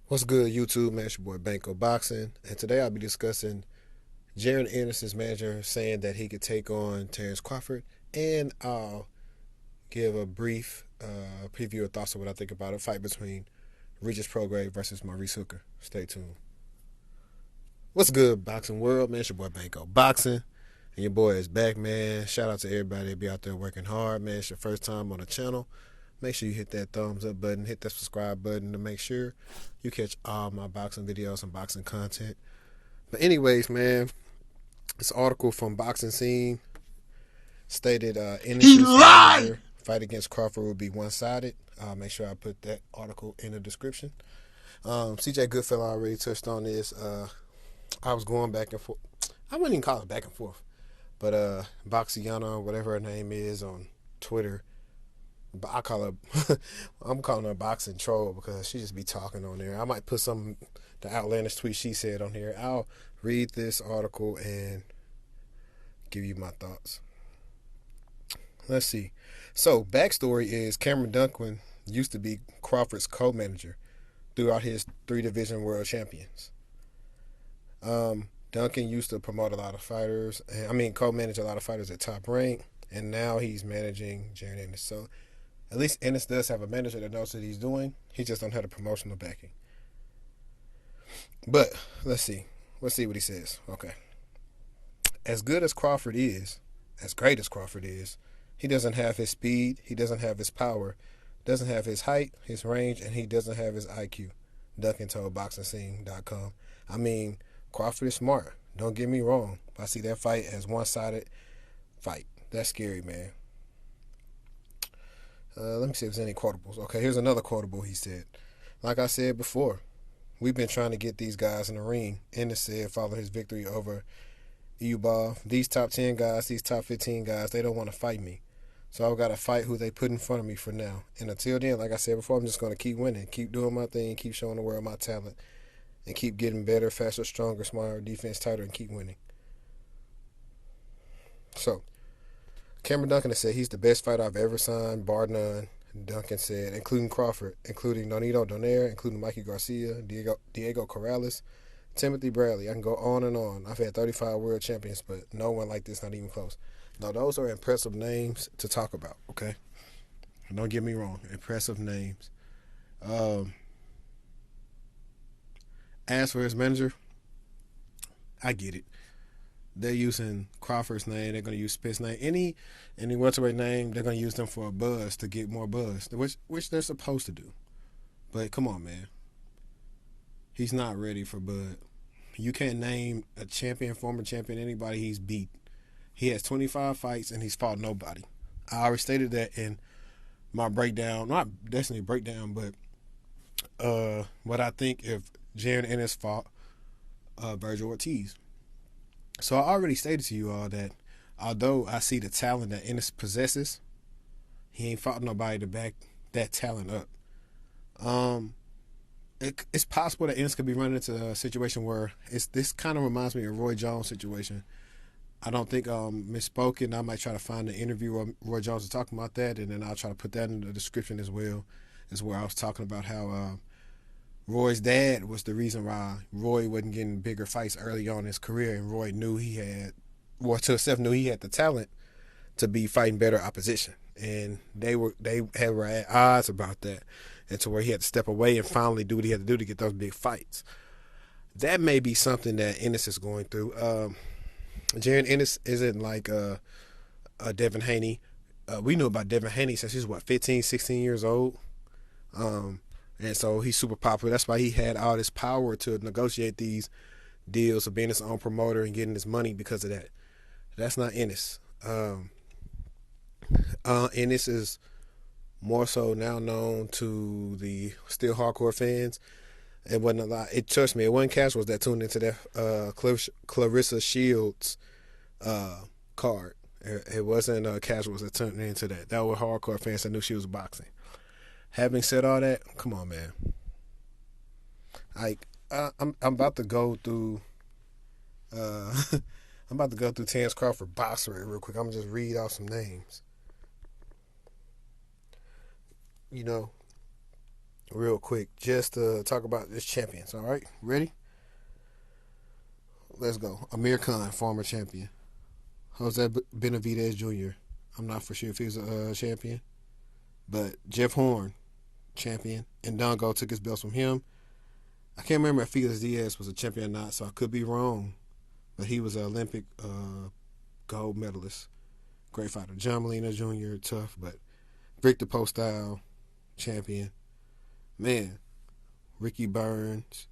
What's good, YouTube? Man, it's your boy Banco Boxing, and today I'll be discussing Jaron Ennis' manager saying that he could take on Terence Crawford, and I'll give a brief preview of thoughts of what I think about a fight between Regis Prograis versus Maurice. Stay tuned. What's good, boxing world? Man, it's your boy Banco Boxing, and your boy is back, man. Shout out to everybody that be out there working hard, man. It's your first time on the channel. Make sure you hit that thumbs up button, hit that subscribe button to make sure you catch all my boxing videos and boxing content. But anyways, man, this article from Boxing Scene stated Ennis' manager fight against Crawford will be one-sided. Make sure I put that article in the description. CJ Goodfellow already touched on this. I was going back and forth. I wouldn't even call it back and forth. But Boxiana, whatever her name is on Twitter, I call her, I'm calling her boxing troll because she just be talking on there. I might put the outlandish tweet she said on here. I'll read this article and give you my thoughts. Let's see. So, backstory is Cameron Duncan used to be Crawford's co-manager throughout his 3-division world champions. Duncan used to promote a lot of fighters, co-manage a lot of fighters at Top Rank, and now he's managing Jaron Ennis. So, at least Ennis does have a manager that knows what he's doing. He just don't have the promotional backing. But let's see. Let's see what he says. Okay. As good as Crawford is, as great as Crawford is, he doesn't have his speed, he doesn't have his power, doesn't have his height, his range, and he doesn't have his IQ. Duncan told BoxingScene.com. I mean, Crawford is smart. Don't get me wrong. I see that fight as one-sided fight. That's scary, man. Let me see if there's any quotables. Okay, here's another quotable he said. Like I said before, we've been trying to get these guys in the ring. Ennis said following his victory over Eubal. These top 10 guys, these top 15 guys, they don't want to fight me. So I've got to fight who they put in front of me for now. And until then, like I said before, I'm just going to keep winning, keep doing my thing, keep showing the world my talent, and keep getting better, faster, stronger, smarter, defense tighter, and keep winning. So, Cameron Duncan has said he's the best fighter I've ever signed, bar none. Duncan said, including Crawford, including Nonito Donaire, including Mikey Garcia, Diego Corrales, Timothy Bradley. I can go on and on. I've had 35 world champions, but no one like this, not even close. Now, those are impressive names to talk about, okay? Don't get me wrong. Impressive names. As for his manager, I get it. They're using Crawford's name. They're going to use Spitz's name. Any welterweight name, they're going to use them for a buzz to get more buzz, which they're supposed to do. But come on, man. He's not ready for Bud. You can't name a champion, former champion, anybody he's beat. He has 25 fights and he's fought nobody. I already stated that in my breakdown. Not definitely breakdown, but what I think if Jaron Ennis fought Virgil Ortiz. So I already stated to you all that although I see the talent that Ennis possesses, he ain't fought nobody to back that talent up. It's possible that Ennis could be running into a situation where this kind of reminds me of Roy Jones' situation. I don't think misspoken. I might try to find an interview where Roy Jones is talking about that, and then I'll try to put that in the description as well, is where I was talking about how Roy's dad was the reason why Roy wasn't getting bigger fights early on in his career, and Roy knew he had the talent to be fighting better opposition, and they were at odds about that, and to where he had to step away and finally do what he had to do to get those big fights. That may be something that Ennis is going through. Jaron Ennis isn't like a Devin Haney. We knew about Devin Haney since he was 15, 16 years old. And so he's super popular. That's why he had all this power to negotiate these deals of being his own promoter and getting his money because of that. That's not Ennis. Ennis is more so now known to the still hardcore fans. It wasn't a lot. Trust me, it wasn't casuals that tuned into that Clarissa Shields card. It wasn't casuals that tuned into that. That were hardcore fans that knew she was boxing. Having said all that, come on, man. Like, I'm about to go through. I'm about to go through Terence Crawford boxer real quick. I'm gonna just read off some names. You know, real quick, just to talk about this champions. All right, ready? Let's go. Amir Khan, former champion. Jose Benavidez Jr. I'm not for sure if he's a champion, but Jeff Horn, champion, and Dongo took his belts from him. I can't remember if Felix Diaz was a champion or not, so I could be wrong. But he was an Olympic gold medalist. Great fighter. John Molina Jr., tough, but Victor Postile, champion. Man, Ricky Burns.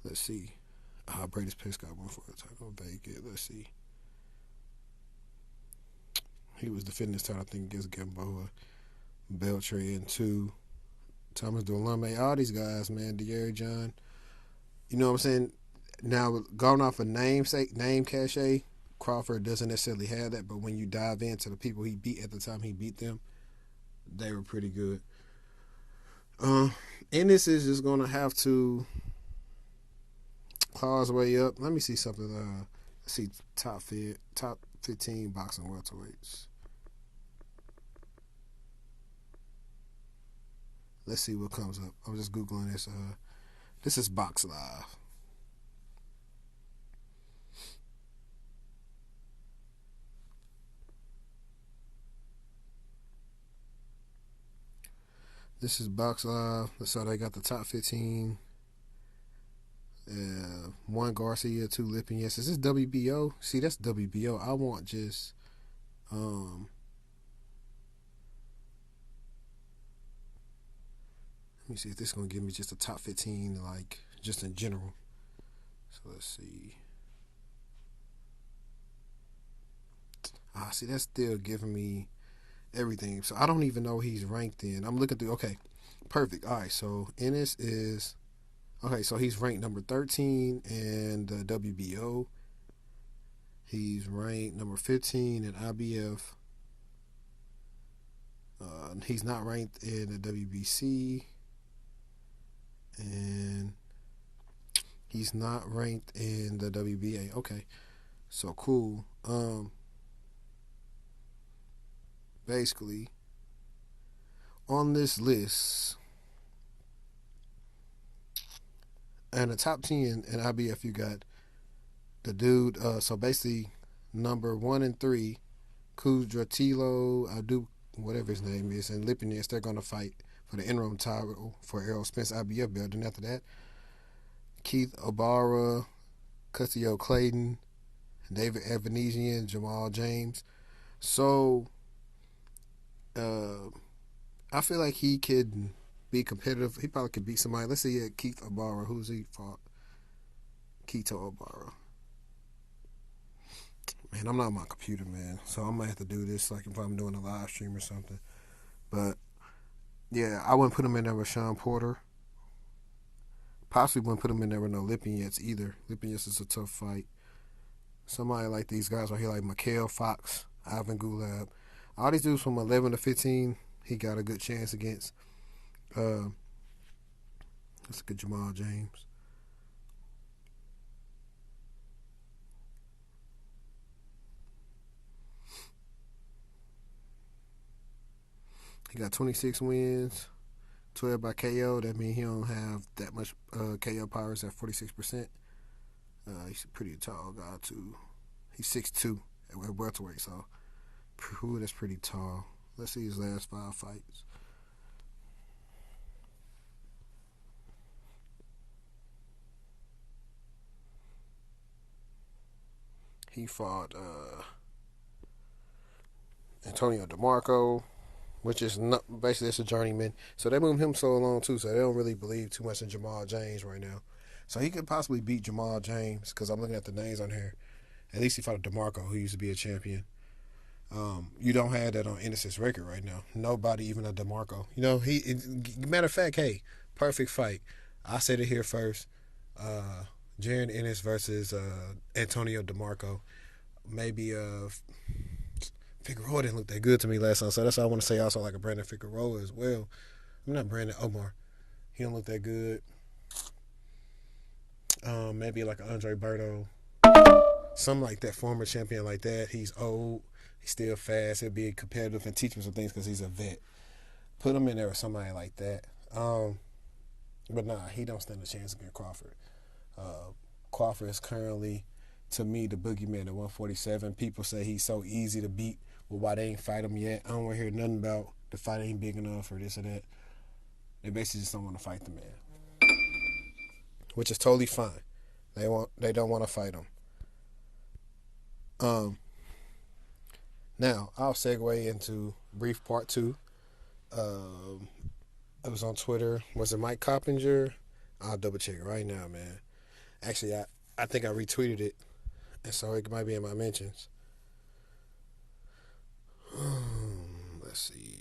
Let's see. Brady's Pitts got one for the title. Vacant. Let's see. He was defending his title, I think, against Gamboa. Beltran, two. Thomas Dulame. All these guys, man. De'Aaron John. You know what I'm saying? Now, going off of name cachet, Crawford doesn't necessarily have that, but when you dive into the people he beat at the time he beat them, they were pretty good. Ennis is just going to have to claw his way up. Let me see something. Let's see top 15 boxing welterweights. Let's see what comes up. I'm just Googling this. This is Box Live. This is Box Live. So they got the top 15. One Garcia, two Lipinets. Is this WBO? See, that's WBO. I want just let me see if this is gonna give me just the top 15, like just in general. So let's see. See, that's still giving me everything. So I don't even know he's ranked in. I'm looking through. Okay, perfect. All right, so Ennis is okay. So he's ranked number 13 in the WBO. He's ranked number 15 in IBF. He's not ranked in the WBC, and he's not ranked in the WBA. Okay, so cool. Basically, on this list, and the top 10 in IBF, you got the dude. So basically, number 1 and 3, Kudratilo, Adu, whatever his name is, and Lipinets, they're going to fight for the interim title for Errol Spence IBF belt. And after that, Keith Obara, Custio Clayton, David Evanesian, Jamal James. So, I feel like he could be competitive. He probably could beat somebody. Let's see, Keith Obara. Who's he fought? Keito Obara. Man, I'm not on my computer, man. So I might have to do this like if I'm doing a live stream or something. But yeah, I wouldn't put him in there with Sean Porter. Possibly wouldn't put him in there with no Lipinets either. Lipinets is a tough fight. Somebody like these guys right here, like Mikael Fox, Ivan Gulab. All these dudes from 11 to 15, he got a good chance against. Let's look at Jamal James. He got 26 wins, 12 by KO. That means he don't have that much KO power. It's at 46%. He's a pretty tall guy too. He's 6'2" at welterweight, so that's pretty tall. Let's see his last 5 fights. He fought Antonio DeMarco, which is not, basically it's a journeyman. So they moved him so long too, so they don't really believe too much in Jamal James right now. So he could possibly beat Jamal James because I'm looking at the names on here. At least he fought DeMarco, who used to be a champion. You don't have that on Ennis's record right now. Nobody, even a DeMarco. You know, matter of fact, hey, perfect fight. I said it here first. Jaron Ennis versus Antonio DeMarco. Maybe Figueroa didn't look that good to me last time, so that's why I want to say also like a Brandon Figueroa as well. I'm not Brandon Omar. He don't look that good. Maybe like an Andre Berto, something like that, former champion like that. He's old, he's still fast. He'll be competitive and teach him some things because he's a vet. Put him in there with somebody like that. But nah, he don't stand a chance against Crawford. Crawford is currently, to me, the boogeyman at 147. People say he's so easy to beat. Well, why they ain't fight him yet? I don't want to hear nothing about the fight ain't big enough or this or that. They basically just don't want to fight the man, which is totally fine. They don't want to fight him. Um, Now I'll segue into brief part two. Um, it was on Twitter. Was it Mike Coppinger? I'll double check it right now, man. Actually, I think I retweeted it, and so it might be in my mentions. Let's see.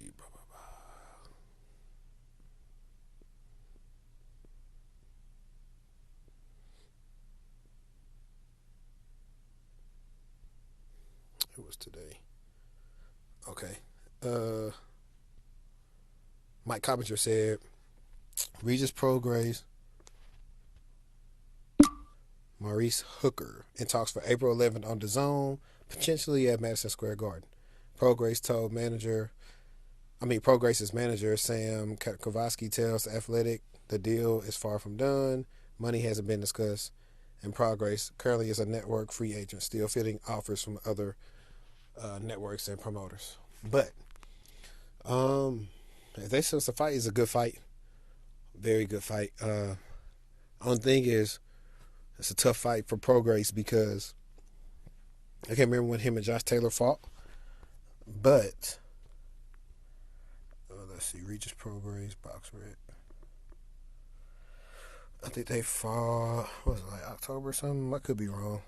It was today. Okay. Uh, Mike Coppinger said Regis Prograis, Maurice Hooker in talks for April 11th on the Zone, potentially at Madison Square Garden. Prograis told Prograis' manager Sam Kowalski tells the Athletic the deal is far from done. Money hasn't been discussed, and Prograis currently is a network free agent, still fielding offers from other networks and promoters. But if they say it's a fight, it's a good fight, very good fight. Only thing is, it's a tough fight for Prograis because I can't remember when him and Josh Taylor fought, but let's see, Regis Prograis, Box Red. I think they fought, what was it, like October or something? I could be wrong.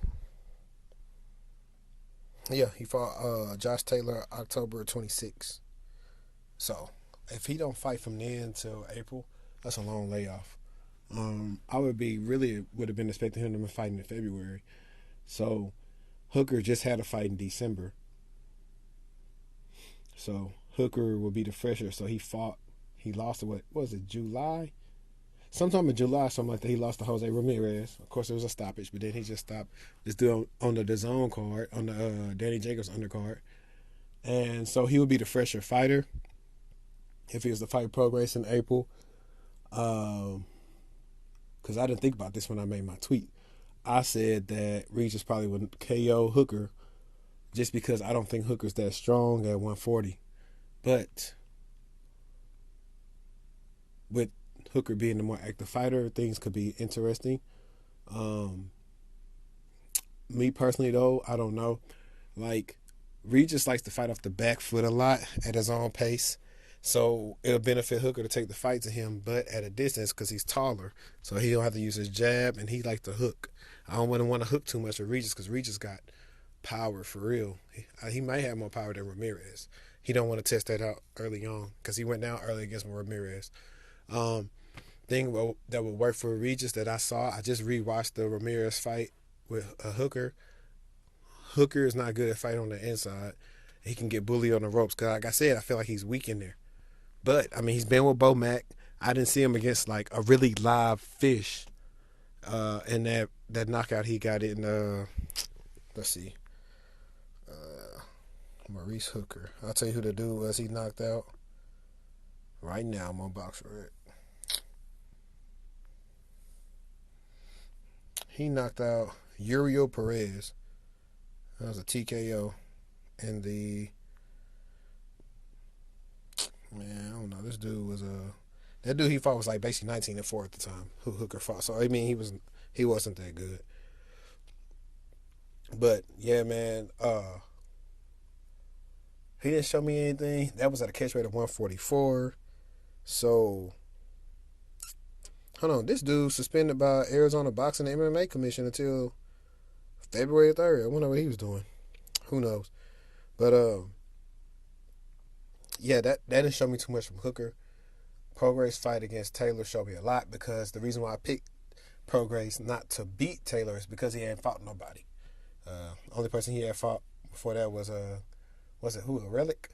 Yeah, he fought Josh Taylor October 26th. So if he don't fight from then till April, that's a long layoff. I would have been expecting him to be fighting in February. So Hooker just had a fight in December. So Hooker will be the fresher. So he lost to what was it, July? Sometime in July, something like that, he lost to Jose Ramirez. Of course, it was a stoppage, but then he just stopped this dude on the DAZN card, on the Danny Jacobs undercard. And so he would be the fresher fighter if he was to fight Prograis in April. Because I didn't think about this when I made my tweet. I said that Regis probably would KO Hooker just because I don't think Hooker's that strong at 140. But with Hooker being the more active fighter, things could be interesting. Me personally, though, I don't know. Like, Regis likes to fight off the back foot a lot at his own pace. So it'll benefit Hooker to take the fight to him, but at a distance because he's taller. So he don't have to use his jab, and he likes to hook. I don't want to hook too much with Regis because Regis got power for real. He might have more power than Ramirez. He don't want to test that out early on because he went down early against Ramirez. Thing that would work for Regis that I saw, I just rewatched the Ramirez fight with a Hooker. Hooker is not good at fighting on the inside. He can get bullied on the ropes because, like I said, I feel like he's weak in there. But I mean, he's been with Bo Mac. I didn't see him against like a really live fish. In that knockout he got in. Let's see, Maurice Hooker. I'll tell you who the dude was he knocked out. Right now, I'm on Box Red. He knocked out Uriel Perez. That was a TKO. And I don't know. This dude was that dude he fought was like basically 19-4 at the time. Who Hooker fought. So I mean he wasn't that good. But yeah, man. He didn't show me anything. That was at a catch rate of 144. So hold on. This dude suspended by Arizona Boxing and MMA Commission until February 3rd. I wonder what he was doing. Who knows? But yeah, that didn't show me too much from Hooker. Prograis' fight against Taylor showed me a lot because the reason why I picked Prograis not to beat Taylor is because he hadn't fought nobody. Only person he had fought before that was it who, a Relic?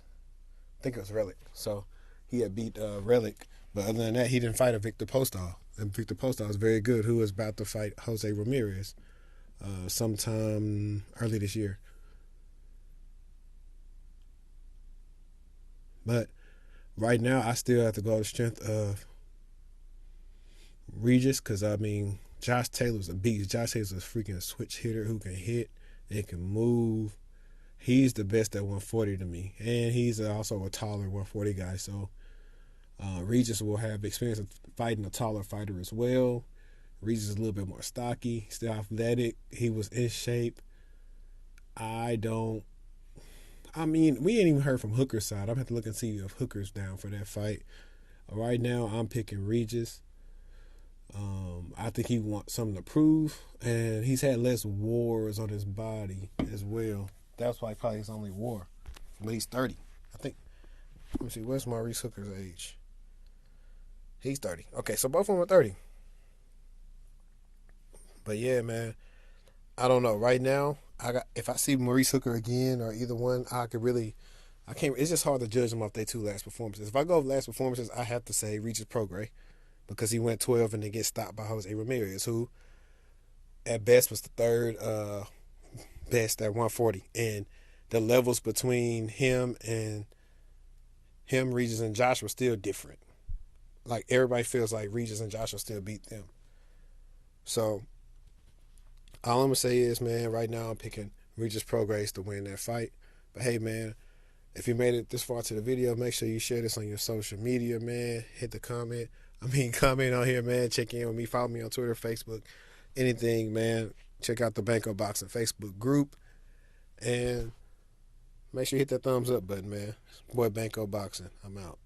I think it was Relic. So he had beat Relic, but other than that, he didn't fight a Victor Postol. and Victor Postol is very good, who is about to fight Jose Ramirez sometime early this year. But right now, I still have to go to the strength of Regis because, I mean, Josh Taylor's a beast. Josh Taylor's a freaking switch hitter who can hit and can move. He's the best at 140 to me. And he's also a taller 140 guy. So Regis will have experience of fighting a taller fighter as well. Regis is a little bit more stocky, still athletic. He was in shape. I don't. I mean, we ain't even heard from Hooker's side. I'm gonna have to look and see if Hooker's down for that fight. Right now, I'm picking Regis. I think he wants something to prove, and he's had less wars on his body as well. That's why probably his only war. But he's 30, I think. Let me see. What's Maurice Hooker's age? He's 30. Okay, so both of them are 30. But yeah, man, I don't know. Right now, if I see Maurice Hooker again or either one, I can't. It's just hard to judge them off their two last performances. If I go with last performances, I have to say Regis Prograis because he went 12 and then get stopped by Jose Ramirez, who at best was the third best at 140, and the levels between Regis, and Josh were still different. Like everybody feels like Regis and Josh will still beat them. So all I'm gonna say is, man, right now I'm picking Regis Prograis to win that fight. But hey, man, if you made it this far to the video, make sure you share this on your social media, man. Hit the comment. Comment on here, man. Check in with me. Follow me on Twitter, Facebook, anything, man. Check out the Banco Boxing Facebook group. And make sure you hit that thumbs up button, man. Boy, Banco Boxing. I'm out.